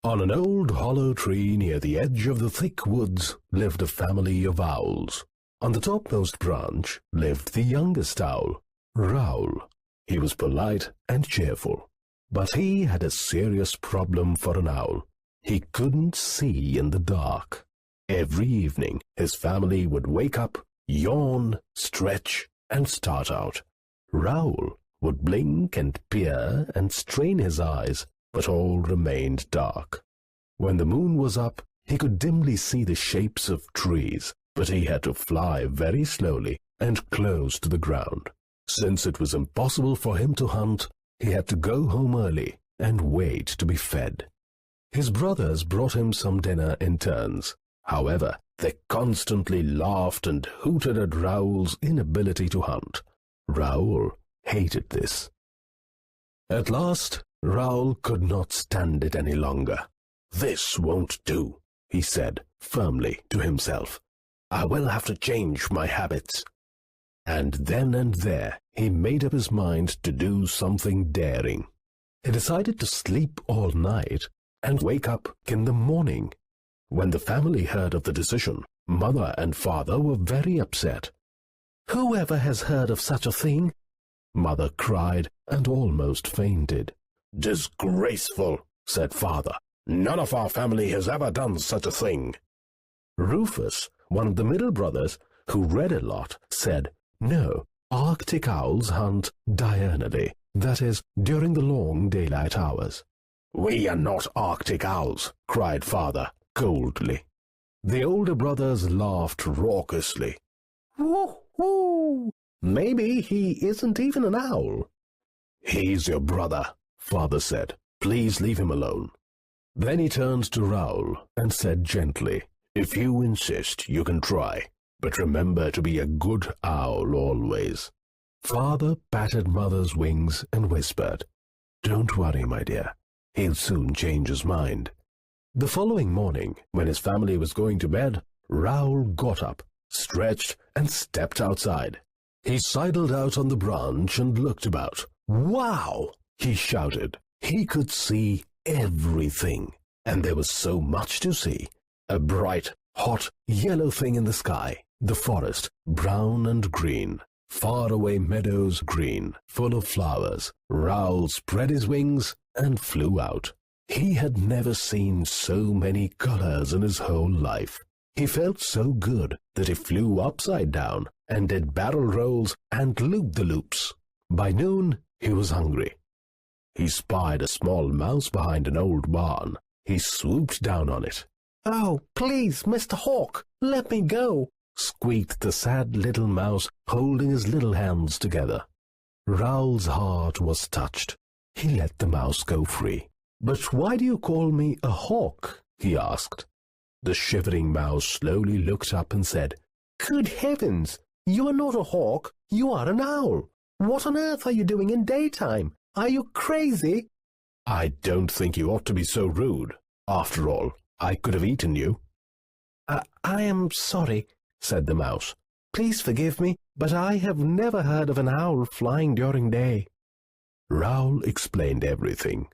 On an old hollow tree near the edge of the thick woods lived a family of owls. On the topmost branch lived the youngest owl, Raoul. He was polite and cheerful, but he had a serious problem for an owl. He couldn't see in the dark. Every evening his family would wake up, yawn, stretch, and start out. Raoul would blink and peer and strain his eyes, but all remained dark. When the moon was up, he could dimly see the shapes of trees, but he had to fly very slowly and close to the ground. Since it was impossible for him to hunt, he had to go home early and wait to be fed. His brothers brought him some dinner in turns. However, they constantly laughed and hooted at Raoul's inability to hunt. Raoul hated this. At last, Raoul could not stand it any longer. "This won't do," he said firmly to himself. "I will have to change my habits." And then and there he made up his mind to do something daring. He decided to sleep all night and wake up in the morning. When the family heard of the decision, Mother and Father were very upset. "Whoever has heard of such a thing?" Mother cried and almost fainted. "Disgraceful," said Father. "None of our family has ever done such a thing." Rufus, one of the middle brothers, who read a lot, said, "No, Arctic owls hunt diurnally, that is, during the long daylight hours." "We are not Arctic owls," cried Father coldly. The older brothers laughed raucously. "Woo-hoo! Maybe he isn't even an owl." "He's your brother," Father said. "Please leave him alone." Then he turned to Raoul and said gently, "If you insist, you can try, but remember to be a good owl always." Father patted Mother's wings and whispered, "Don't worry, my dear. He'll soon change his mind." The following morning, when his family was going to bed, Raoul got up, stretched, and stepped outside. He sidled out on the branch and looked about. "Wow!" he shouted. He could see everything, and there was so much to see. A bright, hot, yellow thing in the sky, the forest, brown and green, faraway meadows green, full of flowers. Raoul spread his wings and flew out. He had never seen so many colors in his whole life. He felt so good that he flew upside down and did barrel rolls and loop-the-loops. By noon, he was hungry. He spied a small mouse behind an old barn. He swooped down on it. "Oh, please, Mr. Hawk, let me go," squeaked the sad little mouse, holding his little hands together. Raoul's heart was touched. He let the mouse go free. "But why do you call me a hawk?" he asked. The shivering mouse slowly looked up and said, "Good heavens! You are not a hawk, you are an owl. What on earth are you doing in daytime? Are you crazy?" "I don't think you ought to be so rude. After all, I could have eaten you." I am sorry," said the mouse. "Please forgive me, but I have never heard of an owl flying during day." Raoul explained everything.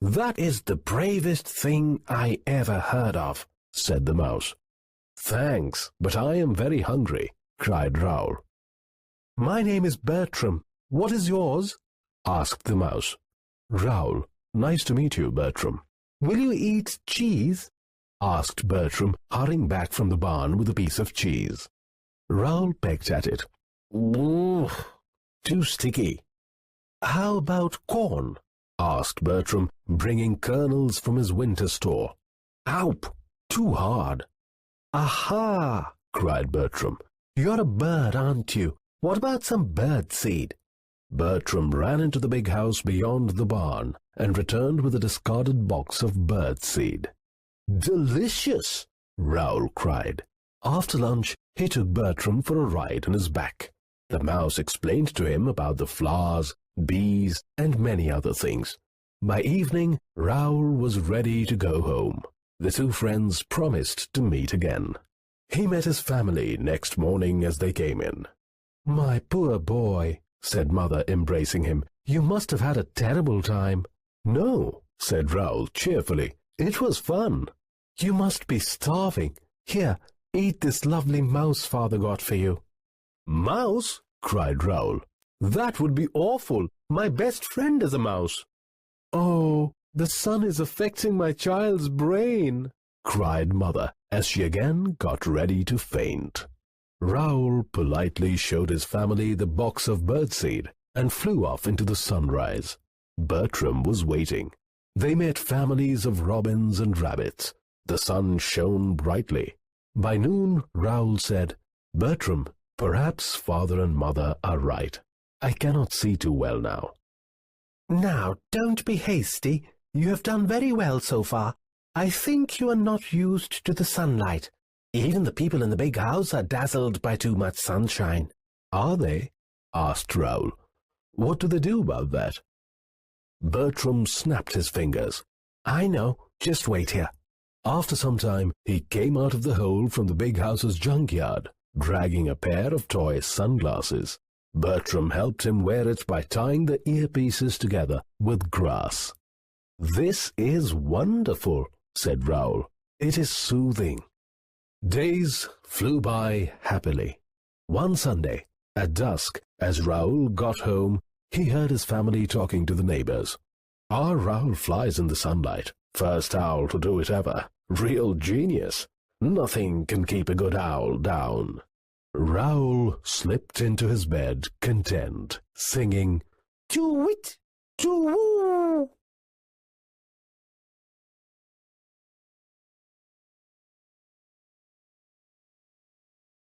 "That is the bravest thing I ever heard of," said the mouse. "Thanks, but I am very hungry," cried Raoul. "My name is Bertram. What is yours?" asked the mouse. "Raoul, nice to meet you, Bertram." "Will you eat cheese?" asked Bertram, hurrying back from the barn with a piece of cheese. Raoul pecked at it. "Ooh, too sticky." "How about corn?" asked Bertram, bringing kernels from his winter store. "Oup, too hard." "Aha!" cried Bertram. "You're a bird, aren't you? What about some bird seed?" Bertram ran into the big house beyond the barn and returned with a discarded box of bird seed. "Delicious!" Raoul cried. After lunch, he took Bertram for a ride on his back. The mouse explained to him about the flowers, bees, and many other things. By evening, Raoul was ready to go home. The two friends promised to meet again. He met his family next morning as they came in. "My poor boy," said Mother, embracing him. "You must have had a terrible time." "No," said Raoul cheerfully. It was fun. You must be starving. Here, eat this lovely mouse father got for you. Mouse? Cried Raoul. That would be awful. My best friend is a mouse. Oh, the sun is affecting my child's brain, cried Mother as she again got ready to faint. Raoul politely showed his family the box of birdseed and flew off into the sunrise. Bertram was waiting. They met families of robins and rabbits. The sun shone brightly. By noon, Raoul said, Bertram, perhaps Father and Mother are right. I cannot see too well now. Now, don't be hasty. You have done very well so far. I think you are not used to the sunlight. Even the people in the big house are dazzled by too much sunshine. Are they? Asked Raoul. What do they do about that? Bertram snapped his fingers. I know. Just wait here. After some time, he came out of the hole from the big house's junkyard, dragging a pair of toy sunglasses. Bertram helped him wear it by tying the earpieces together with grass. This is wonderful, said Raoul. It is soothing. Days flew by happily. One Sunday, at dusk, as Raoul got home, he heard his family talking to the neighbors. Our Raoul flies in the sunlight. First owl to do it ever. Real genius. Nothing can keep a good owl down. Raoul slipped into his bed, content, singing, Choo-wit, choo-woo.